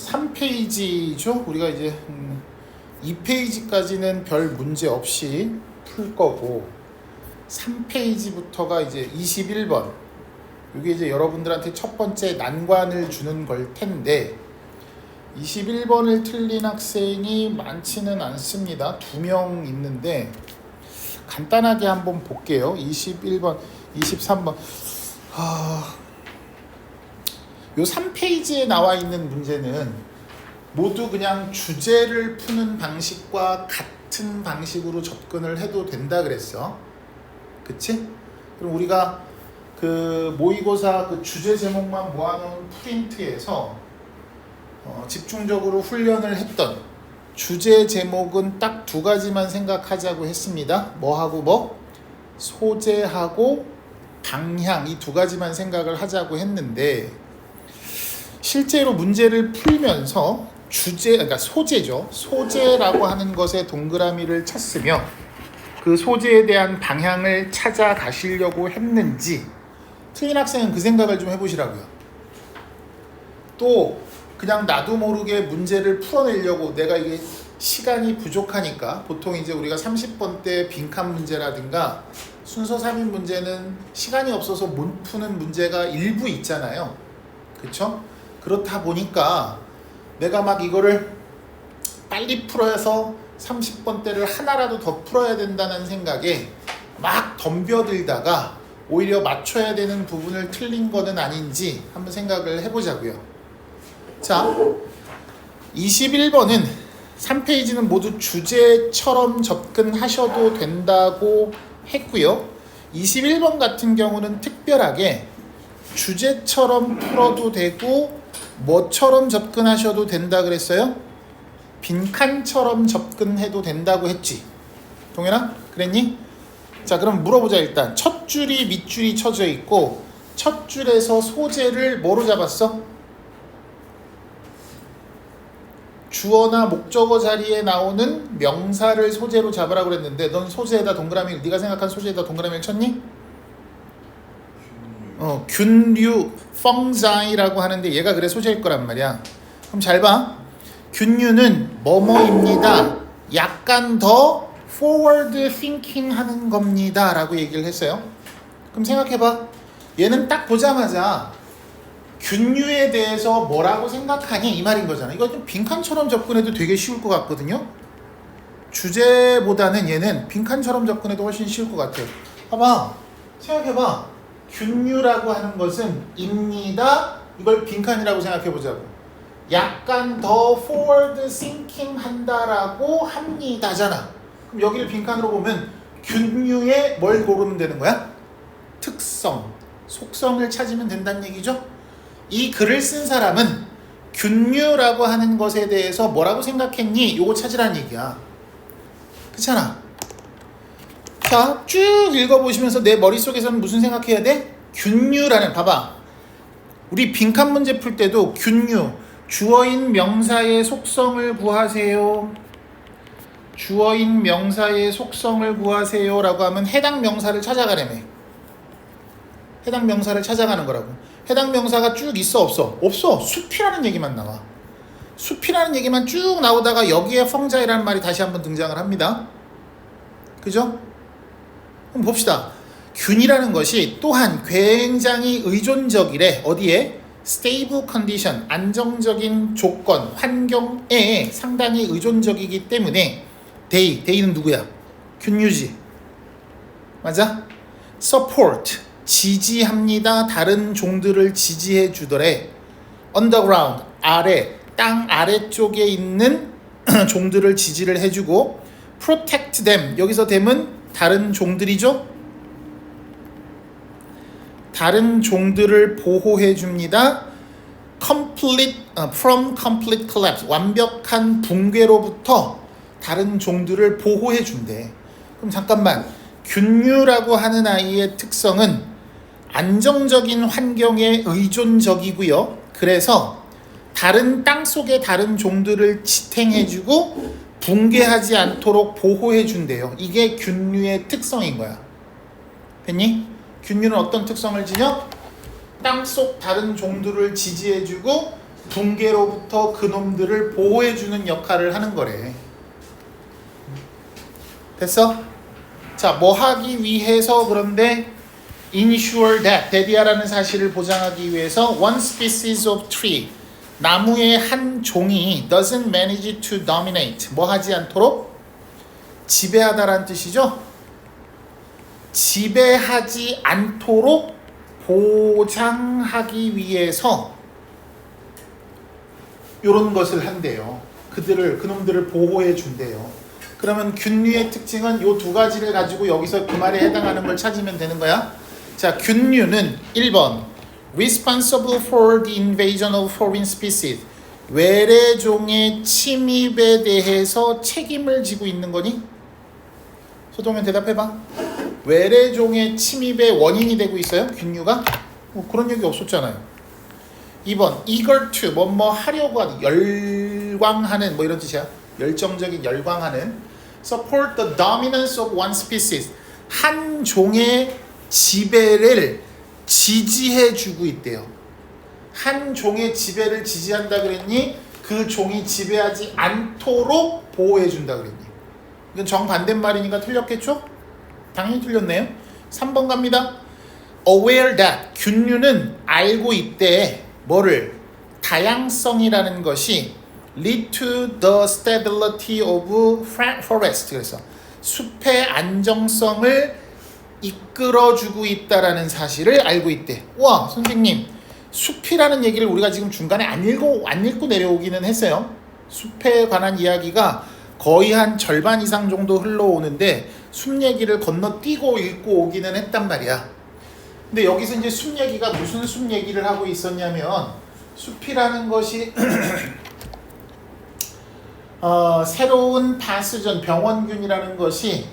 3페이지죠. 우리가 이제 2페이지까지는 별 문제 없이 풀 거고 3페이지부터가 이제 21번. 이게 이제 여러분들한테 첫 번째 난관을 주는 걸 텐데 21번을 틀린 학생이 많지는 않습니다. 2명 있는데 간단하게 한번 볼게요. 21번, 23번. 요 3페이지에 나와 있는 문제는 모두 그냥 주제를 푸는 방식과 같은 방식으로 접근을 해도 된다 그랬어. 그치? 그럼 우리가 그 모의고사 그 주제 제목만 모아놓은 프린트에서 집중적으로 훈련을 했던 주제 제목은 딱 2가지만 생각하자고 했습니다. 뭐하고 뭐? 소재하고 방향, 이 2가지만 생각을 하자고 했는데 실제로 문제를 풀면서 주제, 그러니까 소재죠. 소재라고 하는 것에 동그라미를 쳤으며 그 소재에 대한 방향을 찾아가시려고 했는지 틀린 학생은 그 생각을 좀 해보시라고요. 또 그냥 나도 모르게 문제를 풀어내려고 내가 이게 시간이 부족하니까 보통 이제 우리가 30번 때 빈칸 문제라든가 순서 3인 문제는 시간이 없어서 못 푸는 문제가 일부 있잖아요. 그쵸? 그렇다 보니까 내가 막 이거를 빨리 풀어서 30번 때를 하나라도 더 풀어야 된다는 생각에 막 덤벼들다가 오히려 맞춰야 되는 부분을 틀린 거는 아닌지 한번 생각을 해보자고요. 자, 21번은 3페이지는 모두 주제처럼 접근하셔도 된다고 했고요. 21번 같은 경우는 특별하게 주제처럼 풀어도 되고 뭐처럼 접근하셔도 된다 그랬어요? 빈칸처럼 접근해도 된다고 했지. 동현아? 그랬니? 자, 그럼 물어보자. 일단 첫 줄이 밑줄이 쳐져 있고 첫 줄에서 소재를 뭐로 잡았어? 주어나 목적어 자리에 나오는 명사를 소재로 잡으라고 그랬는데 넌 소재에다 동그라미를, 네가 생각한 소재에다 동그라미를 쳤니? 균류 펑자이라고 하는데 얘가 그래 소재일 거란 말이야. 그럼 잘 봐. 균류는 뭐뭐입니다. 약간 더 forward thinking 하는 겁니다 라고 얘기를 했어요. 그럼 생각해봐. 얘는 딱 보자마자 균류에 대해서 뭐라고 생각하니? 이 말인 거잖아. 이거 좀 빈칸처럼 접근해도 되게 쉬울 것 같거든요. 주제보다는 얘는 빈칸처럼 접근해도 훨씬 쉬울 것 같아요. 봐봐. 생각해봐. 균류라고 하는 것은 입니다. 이걸 빈칸이라고 생각해보자고. 약간 더 forward thinking 한다라고 합니다잖아. 그럼 여기를 빈칸으로 보면 균류에 뭘 고르면 되는 거야? 특성, 속성을 찾으면 된다는 얘기죠. 이 글을 쓴 사람은 균류라고 하는 것에 대해서 뭐라고 생각했니? 요거 찾으라는 얘기야. 그렇잖아. 자, 쭉 읽어보시면서 내 머릿속에서는 무슨 생각해야 돼? 균류라는, 봐봐. 우리 빈칸 문제 풀 때도 균류, 주어인 명사의 속성을 구하세요. 주어인 명사의 속성을 구하세요 라고 하면 해당 명사를 찾아가라며. 해당 명사를 찾아가는 거라고. 해당 명사가 쭉 있어 없어? 없어. 숲이라는 얘기만 나와. 숲이라는 얘기만 쭉 나오다가 여기에 펑자이라는 말이 다시 한번 등장을 합니다. 그죠? 그럼 봅시다. 균이라는 것이 또한 굉장히 의존적이래. 어디에? stable condition, 안정적인 조건, 환경에 상당히 의존적이기 때문에 day는 누구야? 균유지. 맞아? support, 지지합니다. 다른 종들을 지지해 주더래. underground, 아래, 땅 아래쪽에 있는 종들을 지지를 해주고 protect them, 여기서 them은 다른 종들이죠. 다른 종들을 보호해 줍니다. from complete collapse, 완벽한 붕괴로부터 다른 종들을 보호해 준대. 그럼 잠깐만, 균류라고 하는 아이의 특성은 안정적인 환경에 의존적이고요. 그래서 다른 땅 속의 다른 종들을 지탱해주고 붕괴하지 않도록 보호해준대요. 이게 균류의 특성인 거야. 됐니? 균류는 어떤 특성을 지녀? 땅속 다른 종들을 지지해주고 붕괴로부터 그놈들을 보호해주는 역할을 하는 거래. 됐어? 자, 뭐 하기 위해서 그런데 ensure that, 대비하라는 사실을 보장하기 위해서 one species of tree, 나무의 한 종이 doesn't manage to dominate, 뭐 하지 않도록? 지배하다라는 뜻이죠? 지배하지 않도록 보장하기 위해서 이런 것을 한대요. 그놈들을 보호해 준대요. 그러면 균류의 특징은 이 두 가지를 가지고 여기서 그 말에 해당하는 걸 찾으면 되는 거야. 자, 균류는 1번 responsible for the invasion of foreign species, 외래종의 침입에 대해서 책임을 지고 있는 거니? 소동현 대답해봐. 외래종의 침입의 원인이 되고 있어요? 균류가? 그런 얘기 없었잖아요. 2번 eager to, 뭐뭐 하려고 하는, 열광하는, 뭐 이런 뜻이야. 열정적인, 열광하는. support the dominance of one species, 한 종의 지배를 지지해 주고 있대요. 한 종의 지배를 지지한다 그랬니? 그 종이 지배하지 않도록 보호해 준다 그랬니? 이건 정반대말이니까 틀렸겠죠? 당연히 틀렸네요. 3번 갑니다. aware that, 균류는 알고 있대. 뭐를? 다양성이라는 것이 lead to the stability of forest, 그래서 숲의 안정성을 이끌어주고 있다라는 사실을 알고 있대. 와, 선생님, 숲이라는 얘기를 우리가 지금 중간에 안 읽고 내려오기는 했어요. 숲에 관한 이야기가 거의 한 절반 이상 정도 흘러오는데 숲 얘기를 건너뛰고 읽고 오기는 했단 말이야. 근데 여기서 이제 숲 얘기가 무슨 숲 얘기를 하고 있었냐면, 숲이라는 것이 새로운 파스전, 병원균이라는 것이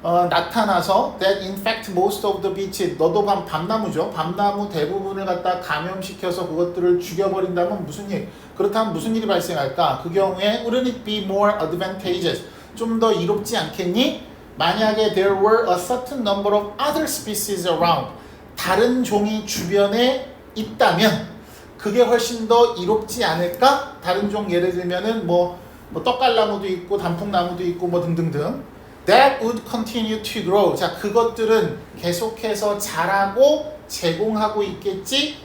나타나서 that in fact most of the beeches, 너도 밤나무죠. 밤나무 대부분을 갖다 감염시켜서 그것들을 죽여버린다면 무슨 일? 그렇다면 무슨 일이 발생할까? 그 경우에 wouldn't it be more advantageous? 좀 더 이롭지 않겠니? 만약에 there were a certain number of other species around, 다른 종이 주변에 있다면 그게 훨씬 더 이롭지 않을까? 다른 종 예를 들면은 뭐 떡갈나무도 있고 단풍나무도 있고 뭐 등등등. That would continue to grow. 자, 그것들은 계속해서 자라고 제공하겠지.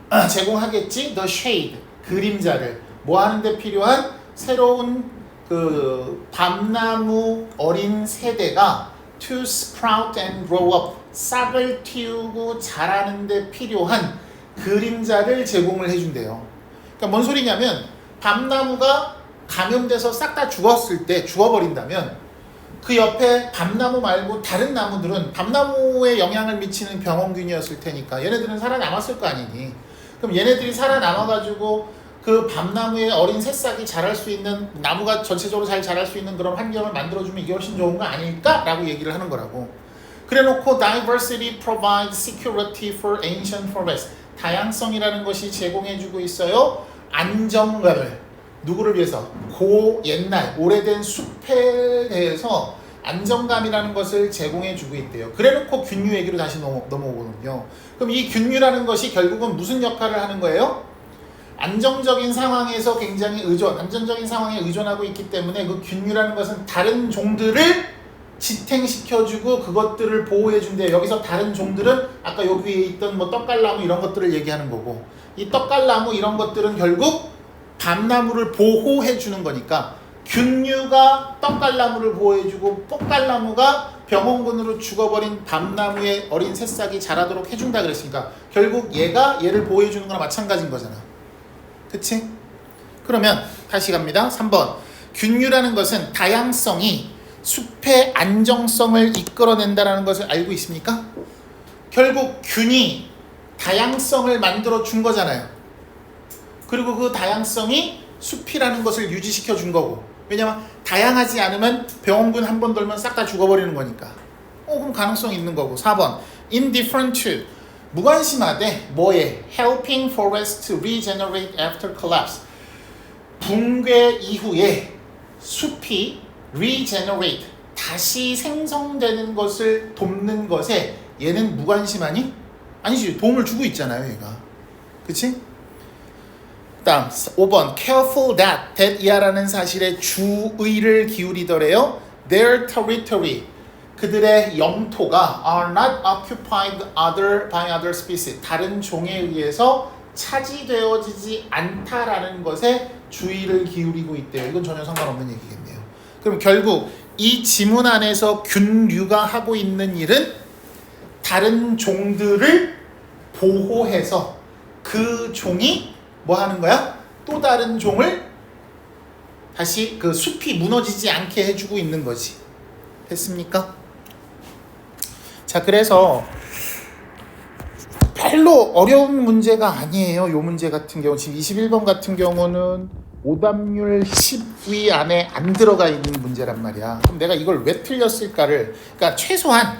The shade, 그림자를. 뭐 하는데 필요한? 새로운 그 밤나무 어린 세대가 to sprout and grow up, 싹을 틔우고 자라는데 필요한 그림자를 제공을 해준대요. 그러니까 뭔 소리냐면, 밤나무가 감염돼서 싹 다 죽어버린다면 그 옆에 밤나무 말고 다른 나무들은 밤나무에 영향을 미치는 병원균이었을 테니까 얘네들은 살아남았을 거 아니니. 그럼 얘네들이 살아남아가지고 그 밤나무의 어린 새싹이 자랄 수 있는, 나무가 전체적으로 잘 자랄 수 있는 그런 환경을 만들어주면 이게 훨씬 좋은 거 아닐까라고 얘기를 하는 거라고. 그래놓고 diversity provides security for ancient forests, 다양성이라는 것이 제공해주고 있어요. 안정감을. 누구를 위해서? 옛날 오래된 숲에 대해서 안정감이라는 것을 제공해주고 있대요. 그래놓고 균류 얘기로 다시 넘어오거든요. 그럼 이 균류라는 것이 결국은 무슨 역할을 하는 거예요? 안정적인 상황에서 굉장히 안정적인 상황에 의존하고 있기 때문에 그 균류라는 것은 다른 종들을 지탱시켜주고 그것들을 보호해준대요. 여기서 다른 종들은 아까 여기 위에 있던 뭐 떡갈나무 이런 것들을 얘기하는 거고, 이 떡갈나무 이런 것들은 결국 밤나무를 보호해주는 거니까, 균류가 떡갈나무를 보호해주고 꽃갈나무가 병원균으로 죽어버린 밤나무의 어린 새싹이 자라도록 해준다 그랬으니까 결국 얘가 얘를 보호해주는 거나 마찬가지인 거잖아. 그치? 그러면 다시 갑니다. 3번. 균류라는 것은 다양성이 숲의 안정성을 이끌어낸다는 것을 알고 있습니까? 결국 균이 다양성을 만들어 준 거잖아요. 그리고 그 다양성이 숲이라는 것을 유지시켜 준 거고, 왜냐면 다양하지 않으면 병원균 한 번 돌면 싹 다 죽어버리는 거니까. 그럼 가능성이 있는 거고. 4번. indifferent to, 무관심하되 뭐에? helping forest to regenerate after collapse, 붕괴 이후에 숲이 regenerate, 다시 생성되는 것을 돕는 것에 얘는 무관심하니? 아니지, 도움을 주고 있잖아요, 얘가. 그치? 다음 5번 careful that 이하라는 사실에 주의를 기울이더래요. Their territory 그들의 영토가 are not occupied by other species 다른 종에 의해서 차지되어지지 않다라는 것에 주의를 기울이고 있대요. 이건 전혀 상관없는 얘기겠네요. 그럼 결국 이 지문 안에서 균류가 하고 있는 일은 다른 종들을 보호해서 그 종이 뭐 하는 거야? 또 다른 종을 다시 그 숲이 무너지지 않게 해주고 있는 거지. 됐습니까? 자, 그래서 별로 어려운 문제가 아니에요. 요 문제 같은 경우 지금 21번 같은 경우는 오답률 10위 안에 안 들어가 있는 문제란 말이야. 그럼 내가 이걸 왜 틀렸을까를 그러니까 최소한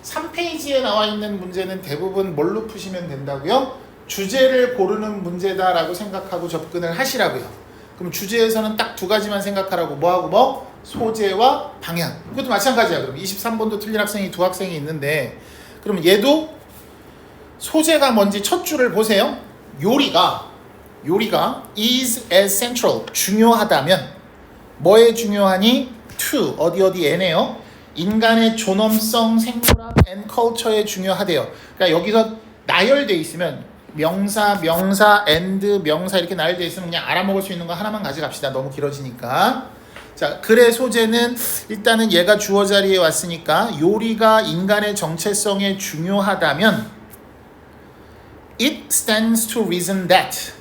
3페이지에 나와 있는 문제는 대부분 뭘로 푸시면 된다고요? 주제를 고르는 문제다라고 생각하고 접근을 하시라고요. 그럼 주제에서는 딱 두 가지만 생각하라고. 뭐하고 뭐? 소재와 방향. 이것도 마찬가지야. 그럼 23번도 틀린 학생이 두 학생이 있는데 그럼 얘도 소재가 뭔지 첫 줄을 보세요. 요리가 is as central 중요하다면 뭐에 중요하니? to 어디 N에요. 인간의 존엄성, 생물학, and culture에 중요하대요. 그러니까 여기서 나열돼 있으면 명사, and, 명사 이렇게 나열돼 있으면 그냥 알아먹을 수 있는 거 하나만 가져갑시다. 너무 길어지니까. 자, 글의 소재는 일단은 얘가 주어 자리에 왔으니까 요리가 인간의 정체성에 중요하다면 it stands to reason that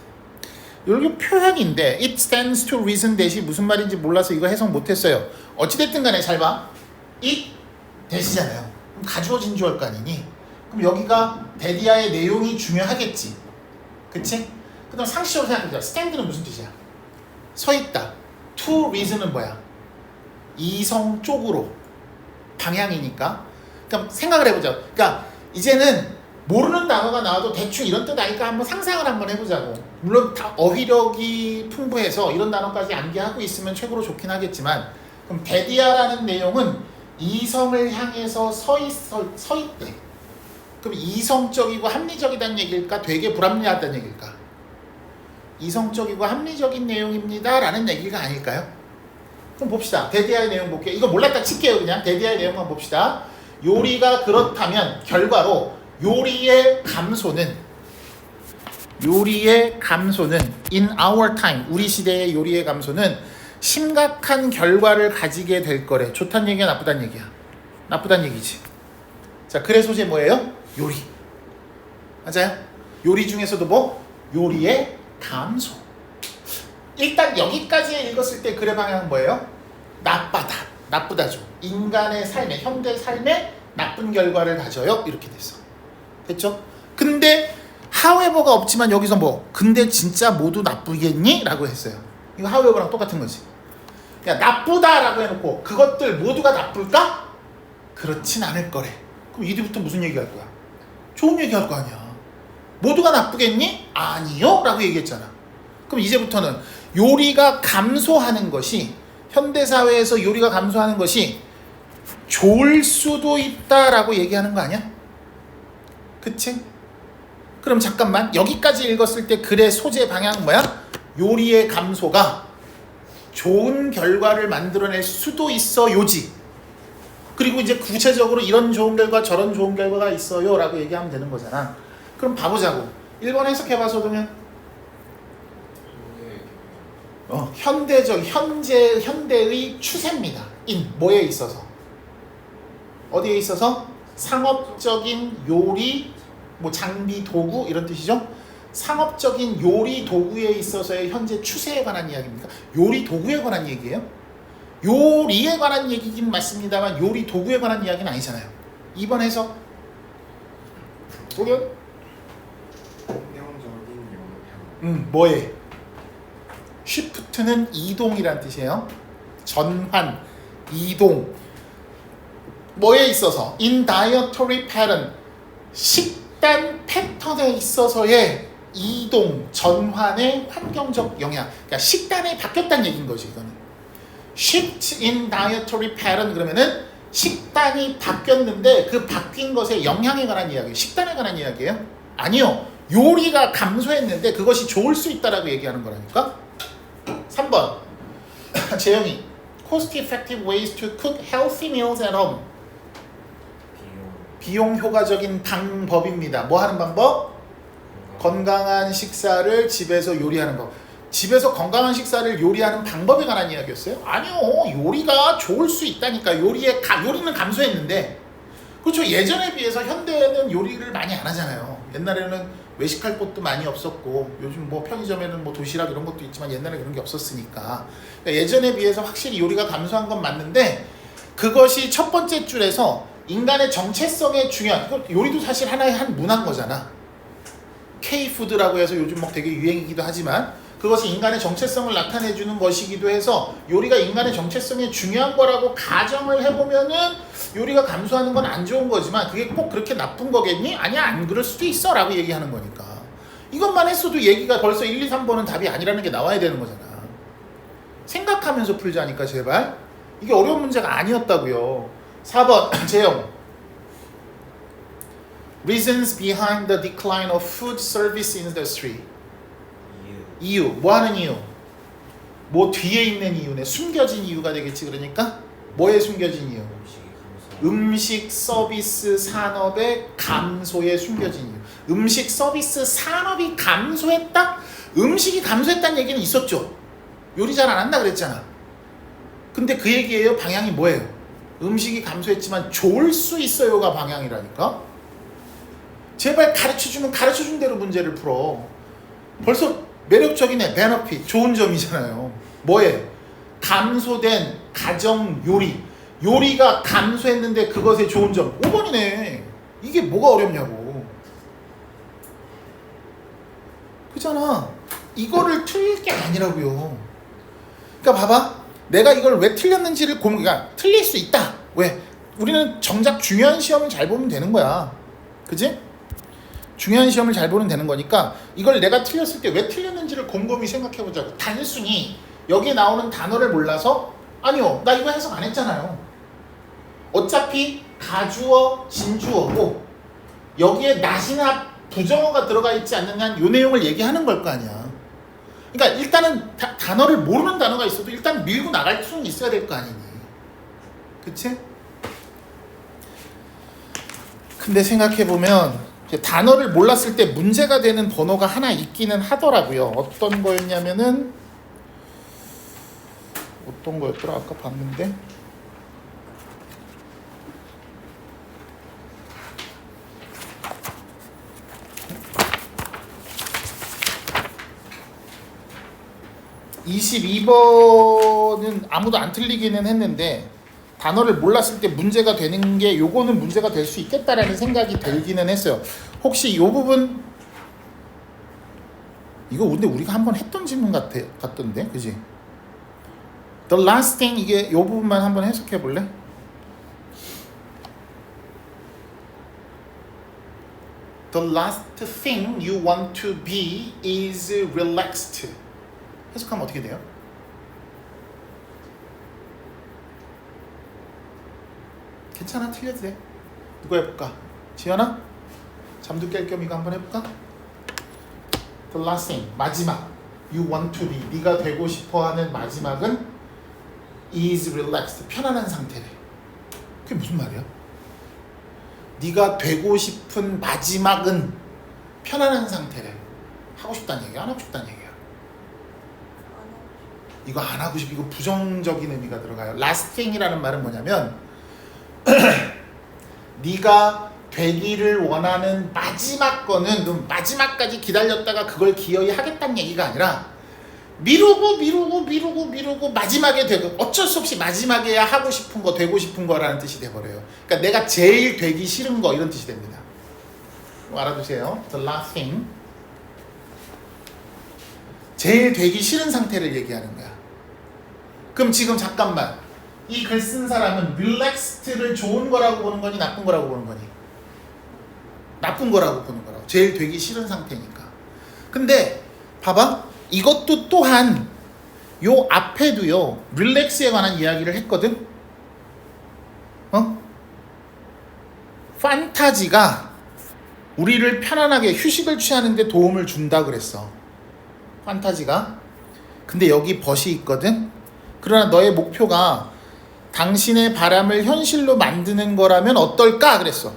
여기 표현인데 it stands to reason that이 무슨 말인지 몰라서 이거 해석 못했어요. 어찌됐든 간에 잘 봐. it that이잖아요. 그럼 가주어진 주어일 거 아니니? 그럼 여기가 that이야의 내용이 중요하겠지. 그치? 그 다음 상식적으로 생각해보자. stand는 무슨 뜻이야? 서있다. to reason은 뭐야? 이성 쪽으로 방향이니까. 그럼 생각을 해보자. 그러니까 이제는 모르는 단어가 나와도 대충 이런 뜻 아닐까 한번 상상을 한번 해보자고. 물론 다 어휘력이 풍부해서 이런 단어까지 암기하고 있으면 최고로 좋긴 하겠지만 그럼 데디아라는 내용은 이성을 향해서 서 있대. 그럼 이성적이고 합리적이다는 얘기일까? 되게 불합리하다는 얘기일까? 이성적이고 합리적인 내용입니다 라는 얘기가 아닐까요? 그럼 봅시다. 데디아의 내용 볼게요. 이거 몰랐다 칠게요. 그냥 데디아의 내용만 봅시다. 요리가 그렇다면 결과로 요리의 감소는 in our time 우리 시대의 요리의 감소는 심각한 결과를 가지게 될 거래. 좋다는 얘기야 나쁘다는 얘기야? 나쁘다는 얘기지. 자, 글의 소재 뭐예요? 요리. 맞아요? 요리 중에서도 뭐? 요리의 감소. 일단 여기까지 읽었을 때 글의 방향은 뭐예요? 나쁘다죠. 인간의 삶에 현대 삶에 나쁜 결과를 가져요. 이렇게 됐어. 됐죠? 근데 however가 없지만 여기서 뭐 근데 진짜 모두 나쁘겠니? 라고 했어요. 이거 however랑 똑같은 거지. 야, 나쁘다라고 해놓고 그것들 모두가 나쁠까? 그렇진 않을 거래. 그럼 이 뒤부터 무슨 얘기할 거야? 좋은 얘기할 거 아니야. 모두가 나쁘겠니? 아니요 라고 얘기했잖아. 그럼 이제부터는 요리가 감소하는 것이 현대사회에서 요리가 감소하는 것이 좋을 수도 있다라고 얘기하는 거 아니야? 그치? 그럼 잠깐만 여기까지 읽었을 때 글의 소재 방향은 뭐야? 요리의 감소가 좋은 결과를 만들어낼 수도 있어요지. 그리고 이제 구체적으로 이런 좋은 결과 저런 좋은 결과가 있어요 라고 얘기하면 되는 거잖아. 그럼 봐보자고. 1번 해석해봐 소동현. 현대의 추세입니다. 뭐에 있어서? 어디에 있어서? 상업적인 요리, 뭐 장비, 도구 이런 뜻이죠. 상업적인 요리 도구에 있어서의 현재 추세에 관한 이야기입니까? 요리 도구에 관한 얘기예요? 요리에 관한 얘기긴 맞습니다만 요리 도구에 관한 이야기는 아니잖아요. 2번 해석. 도겸? 뭐에? shift는 이동이란 뜻이에요. 전환, 이동. 뭐에 있어서? in dietary pattern. 식단 패턴에 있어서의 이동, 전환의 환경적 영향. 그러니까 식단이 바뀌었다는 얘기인 거지, 이거는. shift in dietary pattern 그러면은 식단이 바뀌었는데 그 바뀐 것에 영향에 관한 이야기예요. 식단에 관한 이야기예요? 아니요. 요리가 감소했는데 그것이 좋을 수 있다라고 얘기하는 거라니까. 3번 재영이 cost effective ways to cook healthy meals at home. 비용 효과적인 방법입니다. 뭐 하는 방법? 건강한 식사를 집에서 요리하는 법. 집에서 건강한 식사를 요리하는 방법에 관한 이야기였어요? 아니요. 요리가 좋을 수 있다니까. 요리는 감소했는데, 그렇죠. 예전에 비해서 현대에는 요리를 많이 안 하잖아요. 옛날에는 외식할 곳도 많이 없었고, 요즘 뭐 편의점에는 뭐 도시락 이런 것도 있지만 옛날에 그런 게 없었으니까. 그러니까 예전에 비해서 확실히 요리가 감소한 건 맞는데, 그것이 첫 번째 줄에서 인간의 정체성에 중요한, 요리도 사실 하나의 한 문화인 거잖아. K푸드라고 해서 요즘 막 되게 유행이기도 하지만, 그것이 인간의 정체성을 나타내주는 것이기도 해서 요리가 인간의 정체성에 중요한 거라고 가정을 해보면은 요리가 감소하는 건 안 좋은 거지만 그게 꼭 그렇게 나쁜 거겠니? 아니야, 안 그럴 수도 있어 라고 얘기하는 거니까. 이것만 했어도 얘기가 벌써 1, 2, 3번은 답이 아니라는 게 나와야 되는 거잖아. 생각하면서 풀자니까 제발. 이게 어려운 문제가 아니었다고요. 4번 재영. Reasons behind the decline of food service industry. 이유. 뭐 하는 이유? 뭐 뒤에 있는 이유네. 숨겨진 이유가 되겠지. 그러니까 뭐에 숨겨진 이유? 음식 서비스 산업의 감소에 숨겨진 이유. 음식 서비스 산업이 감소했다? 음식이 감소했다는 얘기는 있었죠. 요리 잘 안 한다 그랬잖아. 근데 그 얘기예요. 방향이 뭐예요? 음식이 감소했지만 좋을 수 있어요가 방향이라니까. 제발 가르쳐주면 가르쳐준 대로 문제를 풀어. 벌써 매력적이네. 베너핏 좋은 점이잖아요. 뭐에? 감소된 가정 요리. 요리가 감소했는데 그것의 좋은 점. 5번이네. 이게 뭐가 어렵냐고. 그잖아. 이거를 틀릴 게 아니라고요. 그러니까 봐봐. 내가 이걸 왜 틀렸는지를 그러니까 틀릴 수 있다. 왜? 우리는 정작 중요한 시험을 잘 보면 되는 거야. 그지? 중요한 시험을 잘 보면 되는 거니까 이걸 내가 틀렸을 때 왜 틀렸는지를 곰곰이 생각해보자고. 단순히 여기에 나오는 단어를 몰라서 아니요, 나 이거 해석 안 했잖아요. 어차피 가주어, 진주어고 여기에 낫이나 부정어가 들어가 있지 않는 한 이 내용을 얘기하는 걸 거 아니야. 그러니까 일단은 단어를 모르는 단어가 있어도 일단 밀고 나갈 수는 있어야 될 거 아니니. 그치? 근데 생각해보면 단어를 몰랐을 때 문제가 되는 번호가 하나 있기는 하더라고요. 어떤 거였냐면은 어떤 거였더라? 아까 봤는데 22번은 아무도 안 틀리기는 했는데 단어를 몰랐을 때 문제가 되는 게 요거는 문제가 될 수 있겠다라는 생각이 들기는 했어요. 혹시 요 부분 이거 근데 우리가 한번 했던 질문 같던데, 그지? The last thing 이게 요 부분만 한번 해석해 볼래? The last thing you want to be is relaxed. 해석하면 어떻게 돼요? 괜찮아, 틀려도 돼. 누가 해볼까? 지연아? 잠도 깰 겸 이거 한번 해볼까? The last thing, 마지막. You want to be, 네가 되고 싶어하는 마지막은 is relaxed, 편안한 상태래. 그게 무슨 말이야? 네가 되고 싶은 마지막은 편안한 상태래. 하고 싶다는 얘기야? 안 하고 싶다는 얘기야? 이거 안 하고 싶, 이거 부정적인 의미가 들어가요. last thing이라는 말은 뭐냐면 네가 되기를 원하는 마지막 거는 마지막까지 기다렸다가 그걸 기어이 하겠다는 얘기가 아니라 미루고 마지막에 되고 어쩔 수 없이 마지막에야 하고 싶은 거, 되고 싶은 거라는 뜻이 돼버려요. 그러니까 내가 제일 되기 싫은 거 이런 뜻이 됩니다. 알아두세요. The last thing. 제일 되기 싫은 상태를 얘기하는 거야. 그럼 지금 잠깐만, 이 글 쓴 사람은 relaxed를 좋은 거라고 보는 거니 나쁜 거라고 보는 거니? 나쁜 거라고 보는 거라고. 제일 되기 싫은 상태니까. 근데 봐봐, 이것도 또한 요 앞에도요 릴렉스에 관한 이야기를 했거든. 판타지가 우리를 편안하게 휴식을 취하는 데 도움을 준다 그랬어. 판타지가. 근데 여기 벗이 있거든. 그러나 너의 목표가 당신의 바람을 현실로 만드는 거라면 어떨까 그랬어.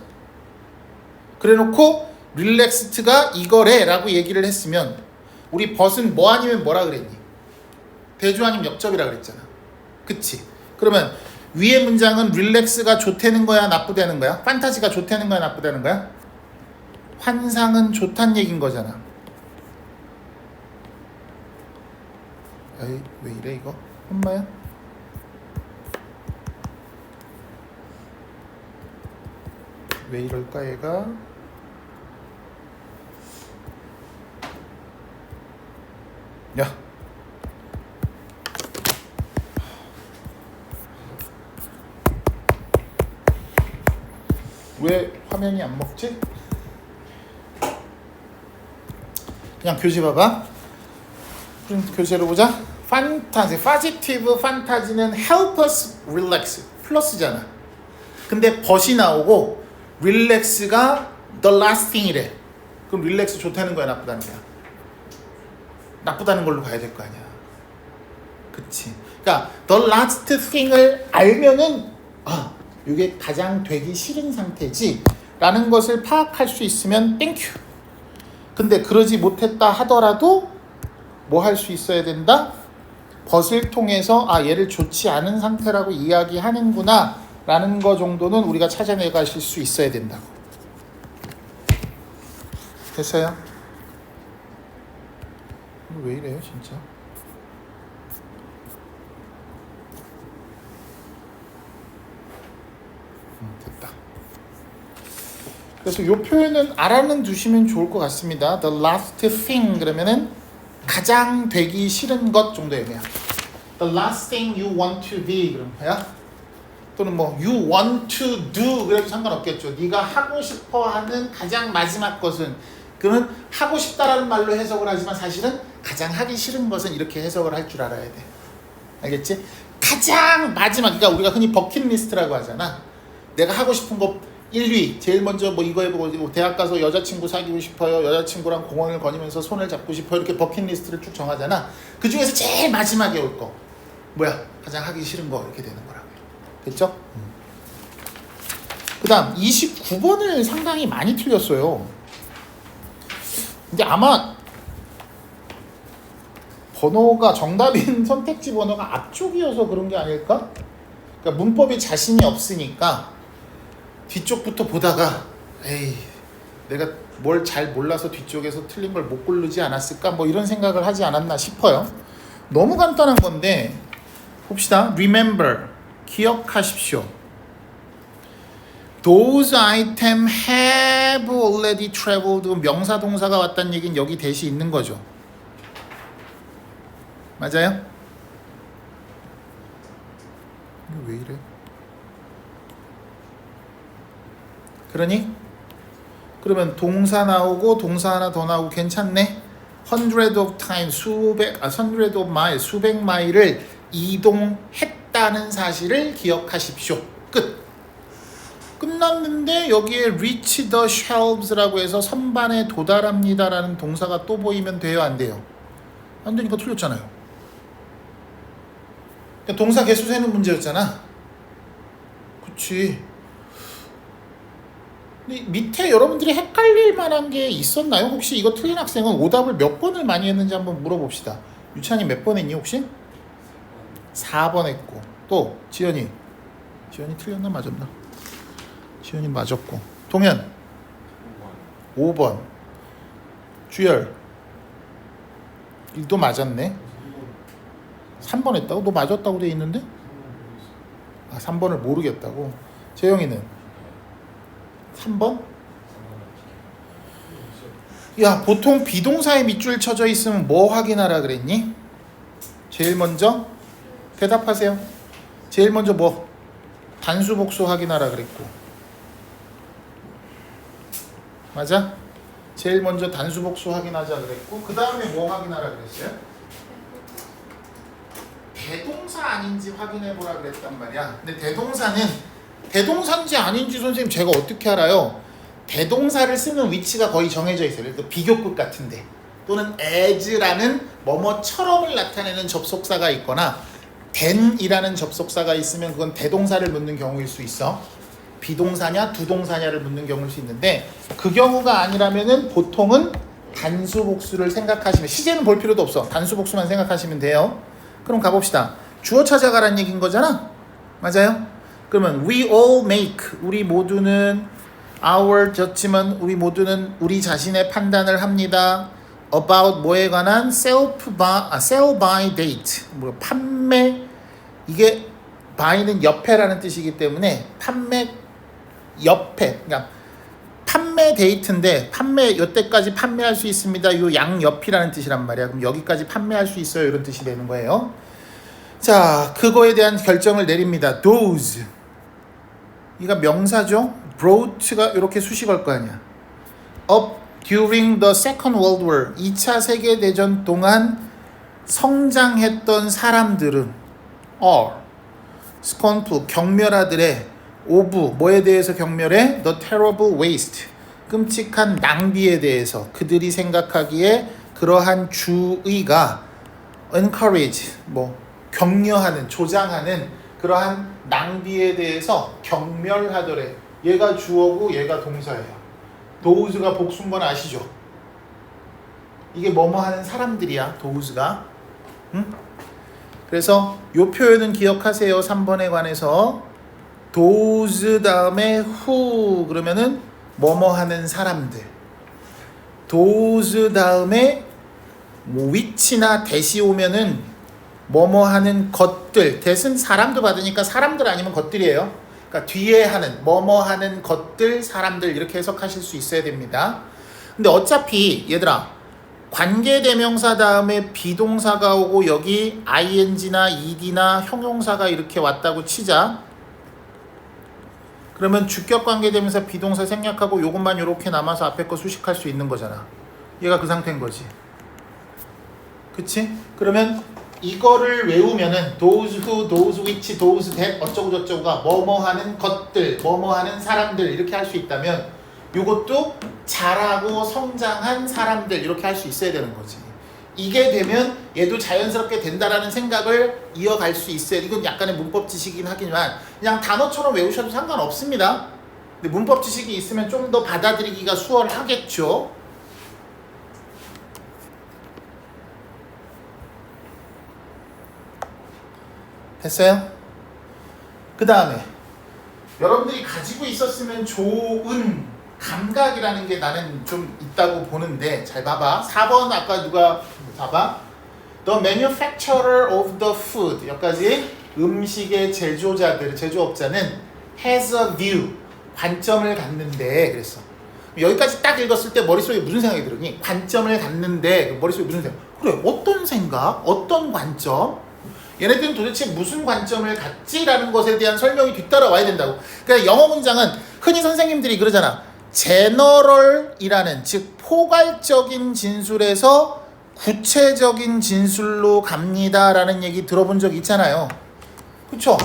그래놓고 릴렉스트가 이거래 라고 얘기를 했으면 우리 벗은 뭐 아니면 뭐라 그랬니? 대주 아니면 역접이라 그랬잖아. 그치? 그러면 위의 문장은 릴렉스가 좋다는 거야 나쁘다는 거야? 판타지가 좋다는 거야 나쁘다는 거야? 환상은 좋다는 얘기인 거잖아. 에이, 왜 이래 이거? 엄마야? 왜 이럴까 얘가? 야, 왜 화면이 안 먹지? 그냥 교재 봐봐. 프린트 교재로 보자. 판타지, 파지티브 판타지는 help us relax 플러스잖아. 근데 벗이 나오고 릴렉스가 the last thing이래. 그럼 릴렉스 좋다는 거야 나쁘다는 거야? 나쁘다는 걸로 가야 될 거 아니야. 그치? 그러니까 the last thing을 알면은 이게 가장 되기 싫은 상태지 라는 것을 파악할 수 있으면 땡큐. 근데 그러지 못했다 하더라도 뭐 할 수 있어야 된다? 벗을 통해서 얘를 좋지 않은 상태라고 이야기하는구나 라는 거 정도는 우리가 찾아내가실 수 있어야 된다고. 됐어요? 왜 이래요 진짜? 됐다. 그래서 이 표현은 알아는 두시면 좋을 것 같습니다. The last thing 그러면은 가장 되기 싫은 것 정도의 의미야. The last thing you want to be 그런 거야. 또는 뭐 you want to do 그래도 상관없겠죠. 네가 하고 싶어하는 가장 마지막 것은 그러면 하고 싶다라는 말로 해석을 하지만 사실은 가장 하기 싫은 것은 이렇게 해석을 할 줄 알아야 돼. 알겠지? 가장 마지막 그러니까 우리가 흔히 버킷리스트라고 하잖아. 내가 하고 싶은 거 1위 제일 먼저 뭐 이거 해보고 대학 가서 여자친구 사귀고 싶어요. 여자친구랑 공원을 거니면서 손을 잡고 싶어요. 이렇게 버킷리스트를 쭉 정하잖아. 그 중에서 제일 마지막에 올 거 뭐야? 가장 하기 싫은 거 이렇게 되는 거라고. 됐죠? 그 다음 29번을 상당히 많이 틀렸어요. 근데 아마 번호가 정답인 선택지 번호가 앞쪽이어서 그런 게 아닐까? 그러니까 문법에 자신이 없으니까 뒤쪽부터 보다가 에이 내가 뭘 잘 몰라서 뒤쪽에서 틀린 걸 못 고르지 않았을까? 뭐 이런 생각을 하지 않았나 싶어요. 너무 간단한 건데 봅시다. Remember 기억하십시오. Those items have already traveled 명사 동사가 왔다는 얘기는 여기 대시 있는 거죠. 맞아요? 이거 왜 이래? 그러니? 그러면 동사 나오고 동사 하나 더 나오고 괜찮네? hundred of times hundred of miles 수백 마일을 이동했다는 사실을 기억하십시오. 끝. 끝났는데 여기에 reach the shelves라고 해서 선반에 도달합니다라는 동사가 또 보이면 돼요 안 돼요? 안 되니까 틀렸잖아요. 동사 개수 세는 문제였잖아. 그치. 근데 밑에 여러분들이 헷갈릴 만한 게 있었나요? 혹시 이거 틀린 학생은 오답을 몇 번을 많이 했는지 한번 물어봅시다. 유찬이 몇 번 했니 혹시? 4번 했고 또 지연이 틀렸나 맞았나? 지연이 맞았고 동현 5번 주열 또 맞았네. 3번 했다고? 너 맞았다고 돼 있는데? 3번을 모르겠다고? 재영이는? 3번? 야 보통 비동사에 밑줄 쳐져 있으면 뭐 확인하라 그랬니? 제일 먼저 대답하세요. 제일 먼저 뭐? 단수 복수 확인하라 그랬고 맞아? 제일 먼저 단수 복수 확인하자 그랬고 그 다음에 뭐 확인하라 그랬어요? 대동사 아닌지 확인해보라 그랬단 말이야. 근데 대동사인지 아닌지 선생님 제가 어떻게 알아요? 대동사를 쓰는 위치가 거의 정해져 있어요. 예를 들어 비교급 같은데 또는 as라는 뭐뭐처럼을 나타내는 접속사가 있거나 than이라는 접속사가 있으면 그건 대동사를 묻는 경우일 수 있어. 비동사냐 두동사냐를 묻는 경우일 수 있는데 그 경우가 아니라면은 보통은 단수 복수를 생각하시면 시제는 볼 필요도 없어. 단수 복수만 생각하시면 돼요. 그럼 가봅시다. 주어 찾아가라는 얘기인 거잖아. 맞아요? 그러면 we all make 우리 모두는 our 졌지만 우리 모두는 우리 자신의 판단을 합니다. about 뭐에 관한 sell by date 뭐 판매 이게 buy는 옆에라는 뜻이기 때문에 판매 옆에 그러니까 판매 데이트인데 판매 요때까지 판매할 수 있습니다. 요 양옆이라는 뜻이란 말이야. 그럼 여기까지 판매할 수 있어요. 이런 뜻이 되는 거예요. 자, 그거에 대한 결정을 내립니다. those 이가 명사죠. brought가 이렇게 수식할 거 아니야. up during the Second World War 2차 세계대전 동안 성장했던 사람들은 are scornful 경멸하들의 of 뭐에 대해서 경멸해? the terrible waste 끔찍한 낭비에 대해서 그들이 생각하기에 그러한 주의가 encourage 뭐 격려하는 조장하는 그러한 낭비에 대해서 경멸하더래. 얘가 주어고 얘가 동사예요. those가 복수인 건 아시죠? 이게 뭐뭐 하는 사람들이야. those가. 응? 그래서 요 표현은 기억하세요. 3번에 관해서 those 다음에 who 그러면은 뭐뭐 하는 사람들. those 다음에 뭐 which나 that이 오면은 뭐뭐 하는 것들. that은 사람도 받으니까 사람들 아니면 것들이에요. 그러니까 뒤에 하는 뭐뭐 하는 것들 사람들 이렇게 해석하실 수 있어야 됩니다. 근데 어차피 얘들아 관계대명사 다음에 비동사가 오고 여기 ing나 ed나 형용사가 이렇게 왔다고 치자. 그러면 주격관계대명사 비동사 생략하고 요것만 이렇게 남아서 앞에 거 수식할 수 있는 거잖아. 얘가 그 상태인 거지. 그치? 그러면 이거를 외우면은 those who, those which, those that 어쩌고 저쩌고가 뭐뭐 하는 것들, 뭐뭐 하는 사람들 이렇게 할 수 있다면 요것도 자라고 성장한 사람들 이렇게 할 수 있어야 되는 거지. 이게 되면 얘도 자연스럽게 된다라는 생각을 이어갈 수 있어요. 이건 약간의 문법 지식이긴 하지만 그냥 단어처럼 외우셔도 상관없습니다. 근데 문법 지식이 있으면 좀 더 받아들이기가 수월하겠죠. 됐어요? 그 다음에 여러분들이 가지고 있었으면 좋은 감각이라는 게 나는 좀 있다고 보는데 잘 봐봐. 4번 아까 누가 봐봐. The manufacturer of the food 여기까지 음식의 제조업자는 has a view 관점을 갖는데 그랬어. 여기까지 딱 읽었을 때 머릿속에 무슨 생각이 들으니? 관점을 갖는데 머릿속에 무슨 생각? 그래 어떤 생각? 어떤 관점? 얘네들은 도대체 무슨 관점을 갖지라는 것에 대한 설명이 뒤따라와야 된다고. 그러니까 영어 문장은 흔히 선생님들이 그러잖아. 제너럴이라는 즉 포괄적인 진술에서 구체적인 진술로 갑니다라는 얘기 들어본 적 있잖아요. 그쵸?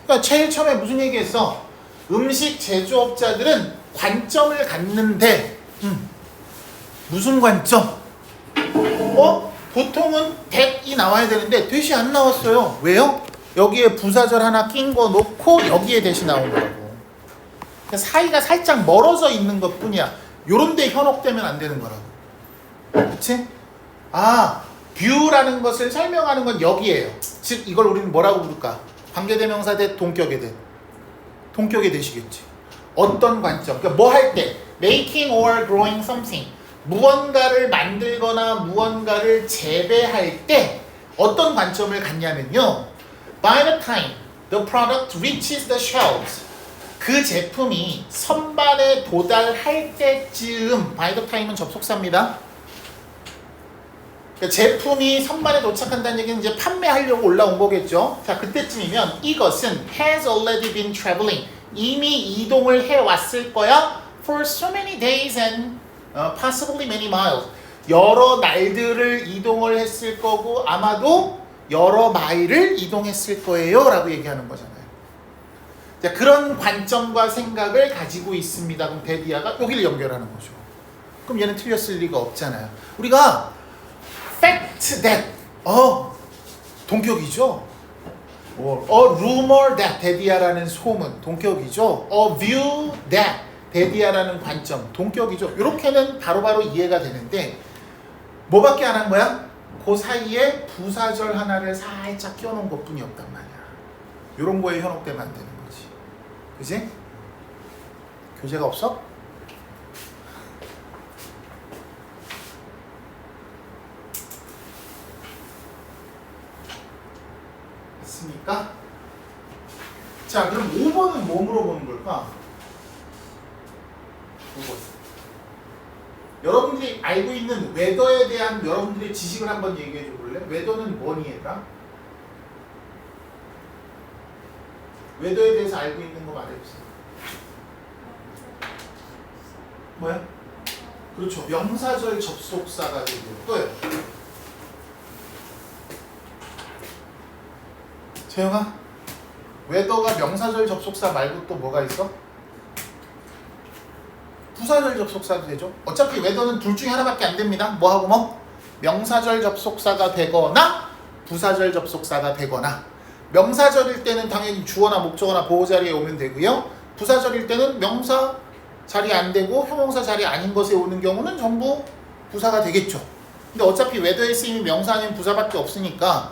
그러니까 제일 처음에 무슨 얘기했어? 음식 제조업자들은 관점을 갖는데 무슨 관점? 보통은 that이 나와야 되는데 that이 안 나왔어요. 왜요? 여기에 부사절 하나 낀 거 놓고 여기에 that이 나온 거라고. 그러니까 사이가 살짝 멀어져 있는 것 뿐이야. 요런 데 현혹되면 안 되는 거라고. 그치? view라는 것을 설명하는 건 여기에요. 즉 이걸 우리는 뭐라고 부를까? 관계대명사 대 동격의 대. 동격의 대시겠지. 어떤 관점? 그러니까 뭐 할 때 making or growing something 무언가를 만들거나 무언가를 재배할 때 어떤 관점을 갖냐면요. By the time the product reaches the shelves 그 제품이 선반에 도달할 때쯤 by the time은 접속사입니다. 그러니까 제품이 선반에 도착한다는 얘기는 이제 판매하려고 올라온 거겠죠. 자, 그때쯤이면 이것은 has already been traveling 이미 이동을 해왔을 거야 for so many days and possibly many miles 여러 날들을 이동을 했을 거고 아마도 여러 마일을 이동했을 거예요 라고 얘기하는 거잖아요. 자, 그런 관점과 생각을 가지고 있습니다. 그럼 데디아가 여기를 연결하는 거죠. 그럼 얘는 틀렸을 리가 없잖아요. 우리가 fact that 동격이죠. rumor that 데디아라는 소문 동격이죠. view that 데디아라는 관점 동격이죠. 이렇게는 바로바로 이해가 되는데 뭐밖에 안 한 거야? 그 사이에 부사절 하나를 살짝 끼워놓은 것뿐이 없단 말이야. 이런 거에 현혹되면 안 되는 거지. 그지? 교재가 없어? 있습니까? 자, 그럼 5번은 뭐 물어보는 걸까? 5번. 여러분들이 알고 있는 웨더에 대한 여러분들의 지식을 한번 얘기해 줘 볼래? 웨더는 뭐니 얘들아? 웨더에 대해서 알고 있는 거 말해주세요. 뭐야? 그렇죠. 명사절 접속사가 되고 또요. 재영아, 웨더가 명사절 접속사 말고 또 뭐가 있어? 부사절 접속사도 되죠. 어차피 웨더는 둘 중에 하나밖에 안 됩니다. 뭐하고 뭐? 명사절 접속사가 되거나 부사절 접속사가 되거나. 명사절일 때는 당연히 주어나 목적어나 보호 자리에 오면 되고요. 부사절일 때는 명사 자리 안 되고 형용사 자리 아닌 것에 오는 경우는 전부 부사가 되겠죠. 근데 어차피 웨더의 쓰임이 명사 아닌 부사밖에 없으니까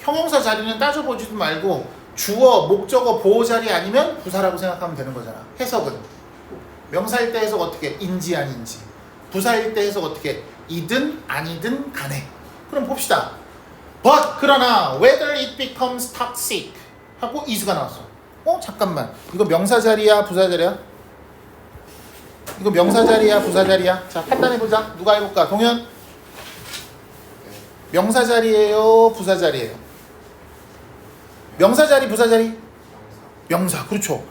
형용사 자리는 따져보지도 말고 주어, 목적어, 보호 자리 아니면 부사라고 생각하면 되는 거잖아. 해석은 명사일 때 해석 어떻게? 인지 아닌지. 부사일 때 해석 어떻게? 이든 아니든 간에. 그럼 봅시다. But 그러나 whether it becomes toxic 하고 is가 나왔어. 잠깐만. 이거 명사 자리야, 부사 자리야? 이거 명사 자리야, 부사 자리야? 자, 판단해보자. 누가 해볼까? 동현? 명사 자리예요, 부사 자리예요? 명사 자리, 부사 자리? 명사. 그렇죠.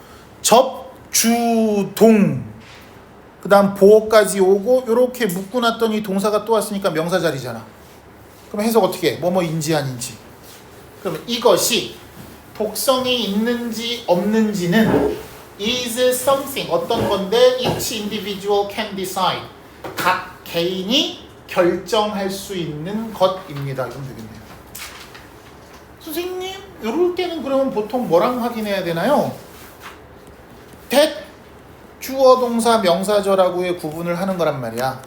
접, 주, 동. 그 다음 보호까지 오고 요렇게 묶어놨더니 동사가 또 왔으니까 명사 자리잖아. 그럼 해석 어떻게 해? 뭐뭐인지 아닌지. 그럼 이것이 독성이 있는지 없는지는 is something 어떤 건데 each individual can decide 각 개인이 결정할 수 있는 것입니다. 이러면 되겠네요. 선생님 이럴 때는 그러면 보통 뭐랑 확인해야 되나요? that 주어 동사 명사절하고의 구분을 하는 거란 말이야.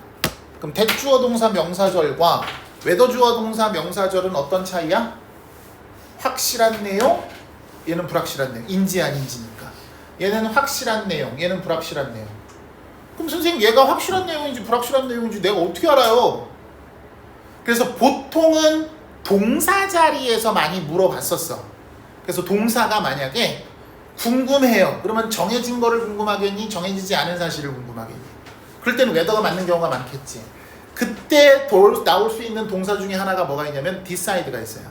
그럼 that 주어 동사 명사절과 whether 주어 동사 명사절은 어떤 차이야? 확실한 내용, 얘는 불확실한 내용. 인지 아닌지니까. 얘는 확실한 내용, 얘는 불확실한 내용. 그럼 선생님 얘가 확실한 내용인지 불확실한 내용인지 내가 어떻게 알아요? 그래서 보통은 동사 자리에서 많이 물어봤었어. 그래서 동사가 만약에 궁금해요. 그러면 정해진 거를 궁금하겠니? 정해지지 않은 사실을 궁금하겠니? 그럴 때는 whether가 맞는 경우가 많겠지. 그때 나올 수 있는 동사 중에 하나가 뭐가 있냐면 decide가 있어요.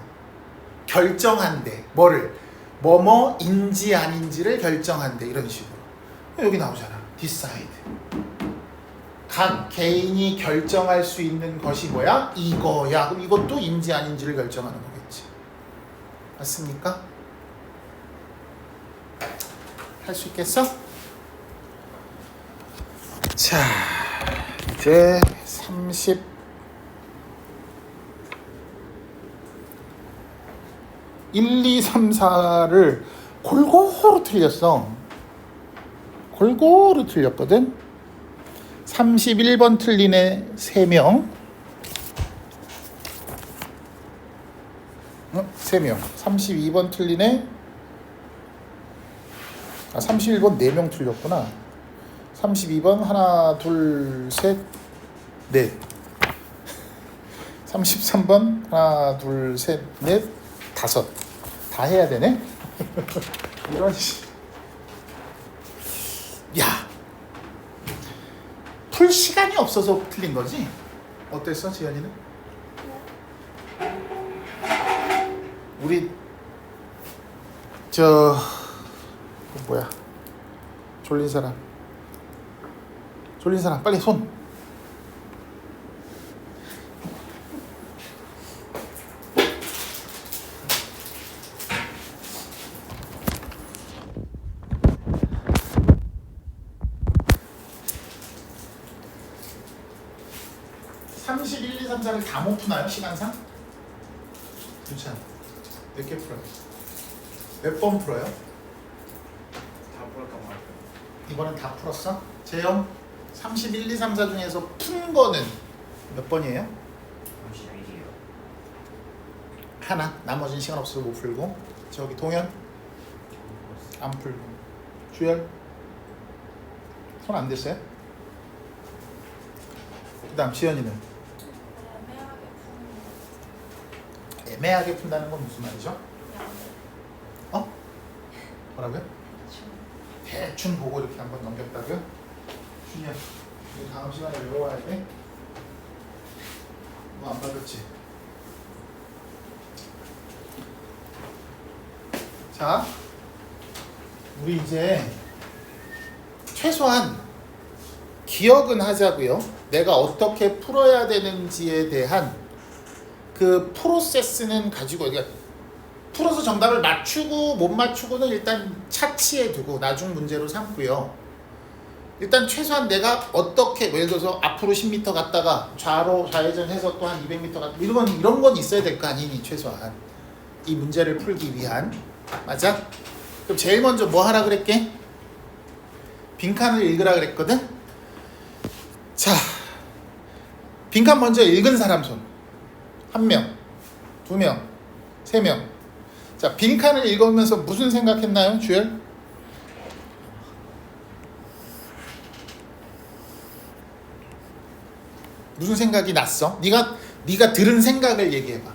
결정한대. 뭐를? 뭐뭐인지 아닌지를 결정한대. 이런 식으로. 여기 나오잖아. decide. 각 개인이 결정할 수 있는 것이 뭐야? 이거야. 그럼 이것도 인지 아닌지를 결정하는 거겠지. 맞습니까? 할 수 있겠어? 자, 이제 1, 2, 3, 4를 골고루 틀렸어. 골고루 틀렸거든. 31번 틀린 애 3명. 3명. 32번 틀린 애 31번 4명 틀렸구나. 32번 하나, 둘, 셋, 넷. 33번 하나, 둘, 셋, 넷, 다섯. 다 해야 되네? 이런 야, 풀 시간이 없어서 틀린 거지? 어땠어, 지연이는? 우리 뭐야? 졸린 사람 빨리 손. 3, 4를 다 못 푸나요? 시간상? 그렇지 않아요. 몇 개 풀어요? 몇 번 풀어요? 다 풀었던 것 같아요. 이번엔 다 풀었어? 재영 31, 2, 3, 4 중에서 푼 거는 몇 번이에요? 31이요. 하나. 나머지는 시간 없어서 못 풀고. 저기 동현 안 풀고. 주열 손 안 댔어요? 그 다음 지연이는? 애매하게 푼다는 건 무슨 말이죠? 어? 뭐라고요? 대충 보고 이렇게 한번 넘겼다고요? 준이야, 이거 다음 시간에 외워야 돼? 뭐 안 받았지? 자, 우리 이제 최소한 기억은 하자고요. 내가 어떻게 풀어야 되는지에 대한 그 프로세스는 가지고, 그러니까 풀어서 정답을 맞추고 못 맞추고는 일단 차치해 두고 나중 문제로 삼고요. 일단 최소한 내가 어떻게, 예를 들어서 앞으로 10m 갔다가 좌로 좌회전해서 또 한 200m 갔다, 이런 건 있어야 될 거 아니니, 최소한 이 문제를 풀기 위한. 맞아? 그럼 제일 먼저 뭐 하라 그랬게? 빈칸을 읽으라 그랬거든? 자, 빈칸 먼저 읽은 사람 손. 1명, 2명, 3명. 자, 빈칸을 읽으면서 무슨 생각했나요, 주열? 무슨 생각이 났어? 네가 들은 생각을 얘기해봐.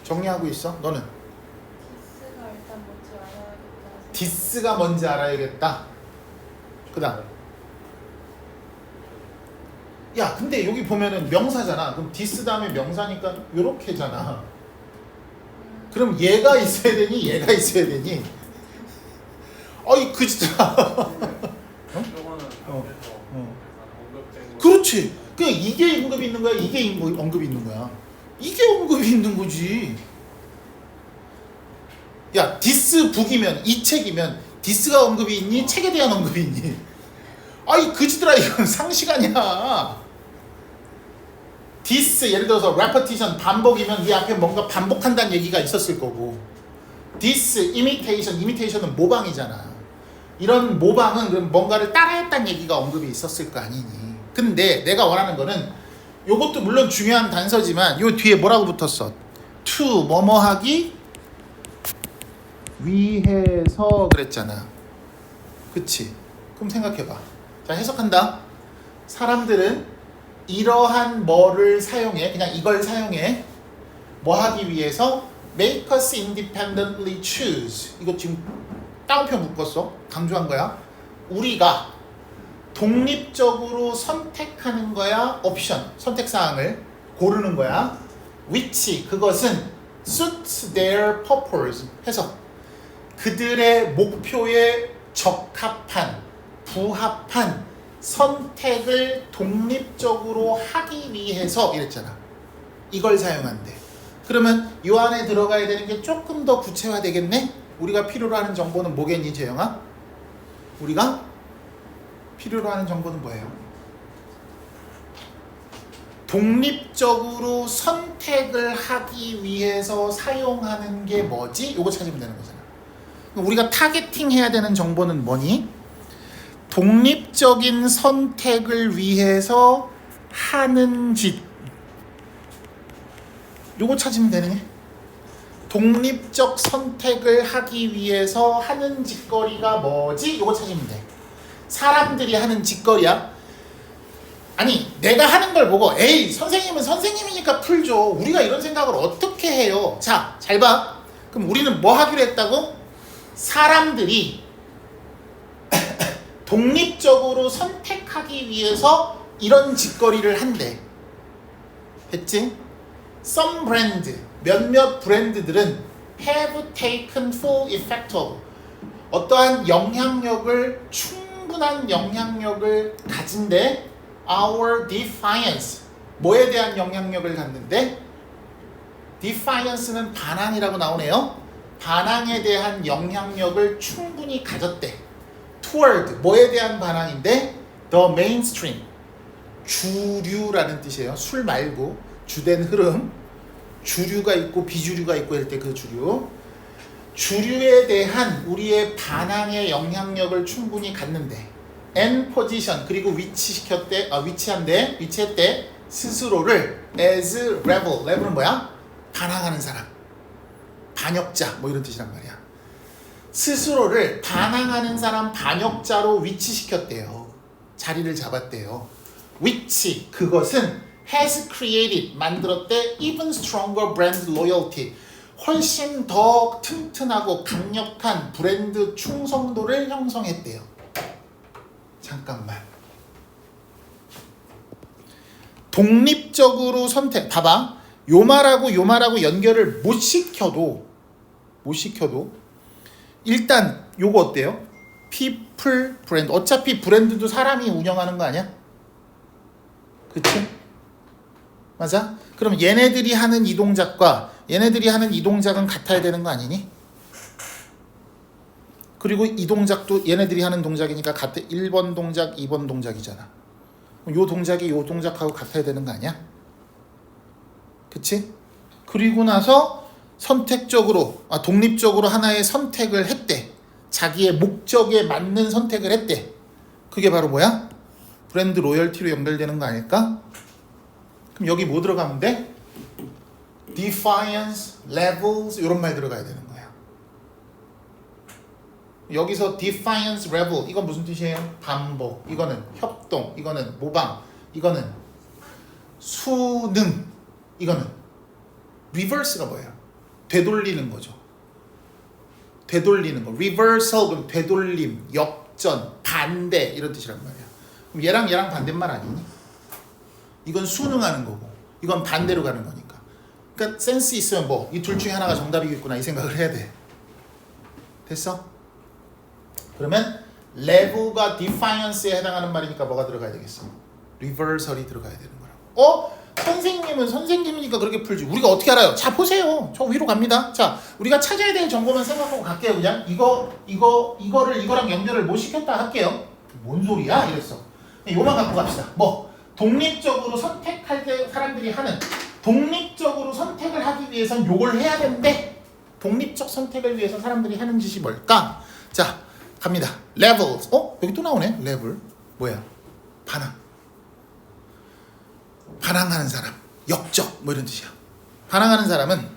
정리하고 있어? 너는? 디스가 일단 뭔지 알아야겠다. 디스가 뭔지 알아야겠다. 그 다음. 야, 근데 여기 보면은 명사잖아. 그럼 디스 다음에 명사니까 요렇게잖아. 그럼 얘가 있어야 되니? 얘가 있어야 되니? 어이, 그지다. 요거는 앞에서 언급된 거. 그렇지. 그냥 이게 언급이 있는 거야? 이게 언급이 있는 거야? 이게 언급이 있는 거지. 야, 디스 북이면, 이 책이면 디스가 언급이 있니? 책에 대한 언급이 있니? 아이, 그지들아, 이건 상식 아니야. 디스, 예를 들어서 repetition, 반복이면 이 앞에 뭔가 반복한다는 얘기가 있었을 거고, 디스, imitation은 모방이잖아. 이런 모방은 그럼 뭔가를 따라했다는 얘기가 언급이 있었을 거 아니니. 근데 내가 원하는 거는, 요것도 물론 중요한 단서지만 요 뒤에 뭐라고 붙었어? to 뭐뭐 하기 위해서 그랬잖아. 그치? 그럼 생각해봐. 자, 해석한다. 사람들은 이러한 뭐를 사용해, 그냥 이걸 사용해. 뭐 하기 위해서? Make us independently choose. 이거 지금 따옴표 묶었어. 강조한 거야. 우리가 독립적으로 선택하는 거야. 옵션, 선택사항을 고르는 거야. which, 그것은 suits their purpose. 해석. 그들의 목표에 적합한, 부합한 선택을 독립적으로 하기 위해서 이랬잖아. 이걸 사용한대. 그러면 이 안에 들어가야 되는 게 조금 더 구체화되겠네? 우리가 필요로 하는 정보는 뭐겠니, 재영아? 우리가 필요로 하는 정보는 뭐예요? 독립적으로 선택을 하기 위해서 사용하는 게 뭐지? 요거 찾으면 되는 거잖아. 우리가 타겟팅 해야 되는 정보는 뭐니? 독립적인 선택을 위해서 하는 짓. 요거 찾으면 되네. 독립적 선택을 하기 위해서 하는 짓거리가 뭐지? 요거 찾으면 돼. 사람들이 하는 짓거리야. 아니, 내가 하는 걸 보고 에이, 선생님은 선생님이니까 풀죠. 우리가 이런 생각을 어떻게 해요? 자, 잘 봐. 그럼 우리는 뭐 하기로 했다고? 사람들이 독립적으로 선택하기 위해서 이런 짓거리를 한대. 됐지? Some brand, 몇몇 브랜드들은 have taken full effect of, 어떠한 영향력을, 충분한 영향력을 가진데, our defiance, 뭐에 대한 영향력을 갖는데? defiance는 반항이라고 나오네요. 반항에 대한 영향력을 충분히 가졌대. toward, 뭐에 대한 반항인데? the mainstream, 주류라는 뜻이에요. 술 말고 주된 흐름. 주류가 있고 비주류가 있고 할 때 그 주류. 주류에 대한 우리의 반항의 영향력을 충분히 갖는데 and position 그리고 위치했대 스스로를 as rebel. rebel은 뭐야? 반항하는 사람. 반역자 뭐 이런 뜻이란 말이야. 스스로를 반항하는 사람 반역자로 위치시켰대요. 자리를 잡았대요. 위치 그것은 has created 만들었대 even stronger brand loyalty 훨씬 더 튼튼하고 강력한 브랜드 충성도를 형성했대요. 잠깐만. 독립적으로 선택. 봐봐. 요 말하고 연결을 못 시켜도 일단 요거 어때요? people 브랜드. 어차피 브랜드도 사람이 운영하는 거 아니야? 그치? 맞아? 그럼 얘네들이 하는 이 동작과 얘네들이 하는 이 동작은 같아야 되는 거 아니니? 그리고 이 동작도 얘네들이 하는 동작이니까 같아. 1번 동작, 2번 동작이잖아. 요 동작이 요 동작하고 같아야 되는 거 아니야? 그치? 그리고 나서 독립적으로 하나의 선택을 했대. 자기의 목적에 맞는 선택을 했대. 그게 바로 뭐야? 브랜드 로열티로 연결되는 거 아닐까? 그럼 여기 뭐 들어가면 돼? Defiance, levels 이런 말 들어가야 되는 거야. 여기서 defiance, rebel 이건 무슨 뜻이에요? 반복. 이거는 협동. 이거는 모방. 이거는 수능. 이거는 reverse가 뭐예요? 되돌리는 거죠. 되돌리는 거. reversal 그럼 되돌림, 역전, 반대 이런 뜻이란 말이야. 그럼 얘랑 반대말 아니니? 이건 순응하는 거고 이건 반대로 가는 거니까. 그러니까 센스 있으면 뭐 이 둘 중에 하나가 정답이겠구나 이 생각을 해야 돼. 됐어? 그러면 level가 defiance에 해당하는 말이니까 뭐가 들어가야 되겠어? reversal이 들어가야 되는 거라고. 선생님은 선생님이니까 그렇게 풀지. 우리가 어떻게 알아요? 자 보세요. 저 위로 갑니다. 자 우리가 찾아야 될 정보만 생각하고 갈게요. 그냥 이거를 이거랑 연결을 못 시켰다 할게요. 뭔 소리야? 이랬어. 요만 갖고 갑시다. 뭐 독립적으로 선택할 때 사람들이 하는 독립적으로 선택을 하기 위해선 요걸 해야 되는데 독립적 선택을 위해서 사람들이 하는 짓이 뭘까? 자 갑니다. levels. 여기 또 나오네. level. 뭐야? 반항하는 사람. 역적 뭐 이런 뜻이야. 반항하는 사람은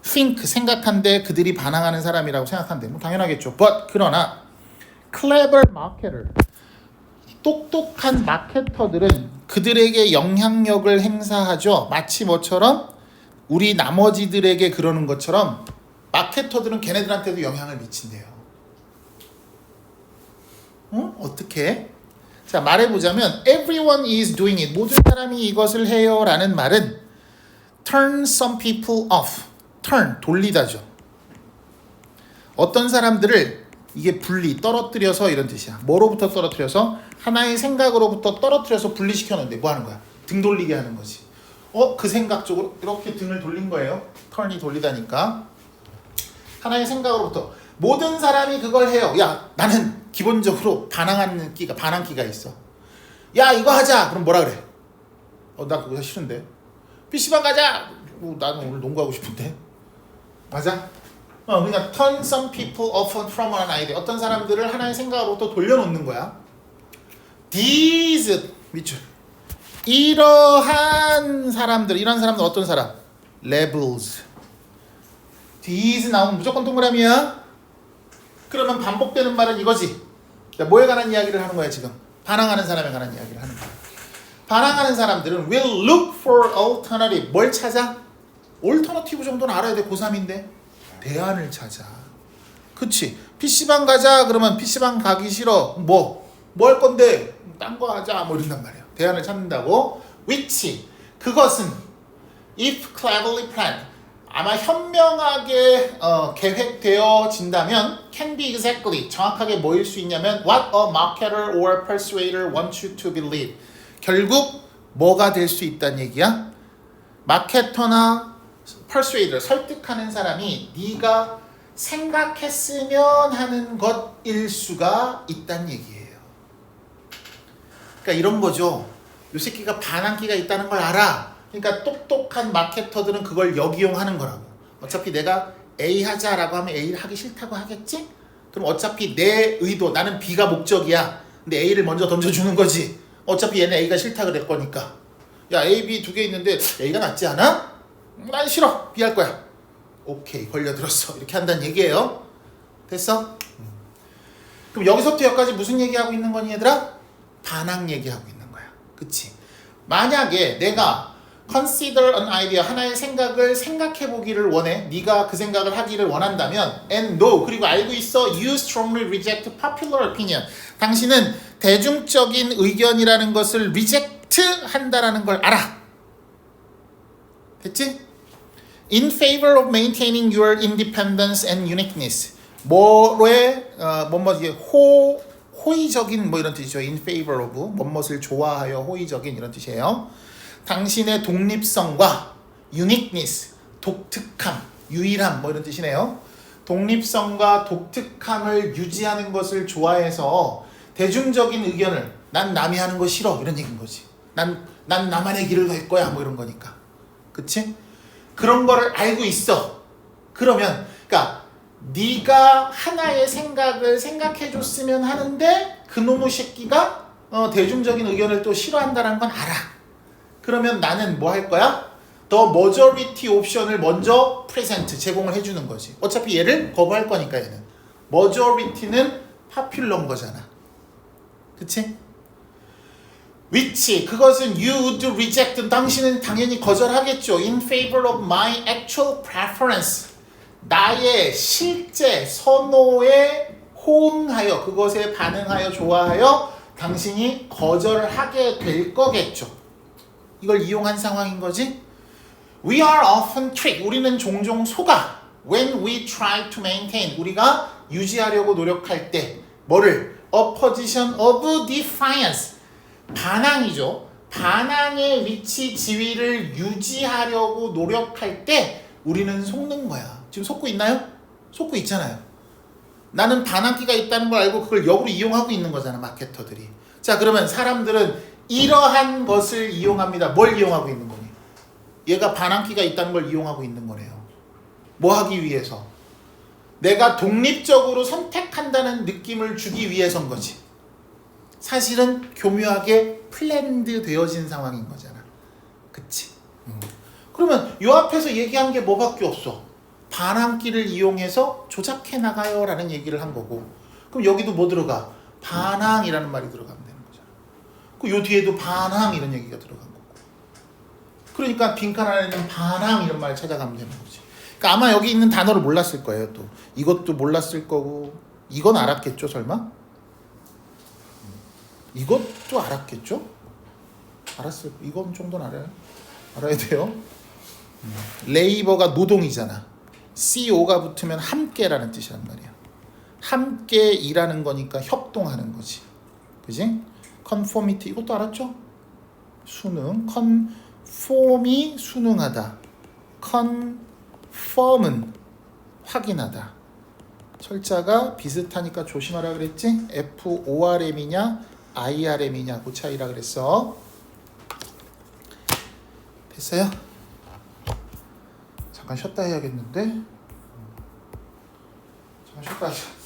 think 생각한데 그들이 반항하는 사람이라고 생각한대. 뭐 당연하겠죠. but 그러나 clever marketer 똑똑한 마케터들은 그들에게 영향력을 행사하죠. 마치 뭐처럼 우리 나머지들에게 그러는 것처럼 마케터들은 걔네들한테도 영향을 미친대요. 어떻게? 자 말해보자면 everyone is doing it. 모든 사람이 이것을 해요 라는 말은 turn some people off. turn 돌리다죠. 어떤 사람들을 이게 떨어뜨려서 이런 뜻이야. 뭐로부터 떨어뜨려서? 하나의 생각으로부터 떨어뜨려서 분리시켜놓는데 뭐 하는 거야? 등 돌리게 하는 거지. 그 생각 쪽으로 이렇게 등을 돌린 거예요. turn이 돌리다니까. 하나의 생각으로부터 모든 사람이 그걸 해요. 야 나는 기본적으로 반항기가 있어. 야 이거 하자. 그럼 뭐라 그래? 나 그거 싫은데. PC방 가자. 나는 오늘 농구하고 싶은데. 맞아? 그러니까 turn some people off from an idea. 어떤 사람들을 하나의 생각으로부터 돌려놓는 거야. These 밑줄. 이런 사람들 어떤 사람? Rebels. These 나오면 무조건 동그라미야. 그러면 반복되는 말은 이거지. 뭐에 관한 이야기를 하는 거야 지금? 반항하는 사람에 관한 이야기를 하는 거야. 반항하는 사람들은 will look for alternative. 뭘 찾아? alternative 정도는 알아야 돼. 고3인데. 대안을 찾아. 그치? PC방 가자. 그러면 PC방 가기 싫어. 뭐 할 건데? 딴 거 하자. 뭐 이런단 말이야. 대안을 찾는다고. which 그것은 if cleverly planned 아마 현명하게 계획되어진다면 can be exactly 정확하게 뭐일 수 있냐면 what a marketer or persuader wants you to believe. 결국 뭐가 될 수 있다는 얘기야? 마케터나 persuader 설득하는 사람이 네가 생각했으면 하는 것일 수가 있다는 얘기예요. 그러니까 이런 거죠. 요 새끼가 반항기가 있다는 걸 알아. 그러니까 똑똑한 마케터들은 그걸 역이용하는 거라고. 어차피 내가 A 하자라고 하면 A를 하기 싫다고 하겠지? 그럼 어차피 내 의도, 나는 B가 목적이야. 근데 A를 먼저 던져주는 거지. 어차피 얘는 A가 싫다 그럴 거니까. 야, A, B 두 개 있는데 A가 낫지 않아? 난 싫어. B 할 거야. 오케이, 걸려들었어. 이렇게 한다는 얘기예요. 됐어? 그럼 여기서부터 여기까지 무슨 얘기하고 있는 거니 얘들아? 반항 얘기하고 있는 거야. 그치? 만약에 내가 consider an idea, 하나의 생각을 생각해 보기를 원해. 네가 그 생각을 하기를 원한다면 and know, 그리고 알고 있어 you strongly reject popular opinion. 당신은 대중적인 의견이라는 것을 reject 한다라는 걸 알아. 됐지? In favor of maintaining your independence and uniqueness. 뭐에 호의적인 뭐 이런 뜻이죠. In favor of 뭐뭇을 좋아하여 호의적인 이런 뜻이에요. 당신의 독립성과 uniqueness, 독특함, 유일함 뭐 이런 뜻이네요. 독립성과 독특함을 유지하는 것을 좋아해서 대중적인 의견을 난 남이 하는 거 싫어 이런 얘기인 거지. 난 나만의 길을 갈 거야 뭐 이런 거니까. 그치? 그런 거를 알고 있어. 그러면 그러니까 네가 하나의 생각을 생각해 줬으면 하는데 그놈의 새끼가 대중적인 의견을 또 싫어한다는 건 알아. 그러면 나는 뭐 할 거야? The majority 옵션을 먼저 프레젠트 제공을 해주는 거지. 어차피 얘를 거부할 거니까 얘는. majority는 popular인 거잖아. 그치? which 그것은 you would reject 당신은 당연히 거절하겠죠. in favor of my actual preference 나의 실제 선호에 호응하여 그것에 반응하여 좋아하여 당신이 거절을 하게 될 거겠죠. 이걸 이용한 상황인 거지. We are often tricked. 우리는 종종 속아. When we try to maintain. 우리가 유지하려고 노력할 때 뭐를? A position of defiance. 반항이죠. 반항의 위치 지위를 유지하려고 노력할 때 우리는 속는 거야. 지금 속고 있나요? 속고 있잖아요. 나는 반항기가 있다는 걸 알고 그걸 역으로 이용하고 있는 거잖아, 마케터들이. 자, 그러면 사람들은 이러한 것을 이용합니다. 뭘 이용하고 있는 거니? 얘가 반항기가 있다는 걸 이용하고 있는 거네요. 뭐 하기 위해서? 내가 독립적으로 선택한다는 느낌을 주기 위해서인 거지. 사실은 교묘하게 플랜드 되어진 상황인 거잖아. 그치? 그러면 요 앞에서 얘기한 게 뭐밖에 없어? 반항기를 이용해서 조작해 나가요 라는 얘기를 한 거고, 그럼 여기도 뭐 들어가? 반항이라는 말이 들어가면 되는 거잖아. 그 요 뒤에도 반항 이런 얘기가 들어간 거고. 그러니까 빈칸 안에는 반항 이런 말을 찾아가면 되는 거지. 그러니까 아마 여기 있는 단어를 몰랐을 거예요. 또 이것도 몰랐을 거고, 이건 알았겠죠 설마? 이것도 알았겠죠? 알았을 거. 이건 정도는 알아야 돼요. 레이버가 노동이잖아. CO가 붙으면 함께라는 뜻이란 말이야. 함께 일하는 거니까 협동하는 거지. 그지? conformity 이것도 알았죠? 수능. conform이 수능하다. confirm은 확인하다. 철자가 비슷하니까 조심하라 그랬지? FORM이냐 IRM이냐 그 차이라 그랬어. 됐어요? 잠깐 쉬었다 해야겠는데. 잠깐 쉬었다 하자.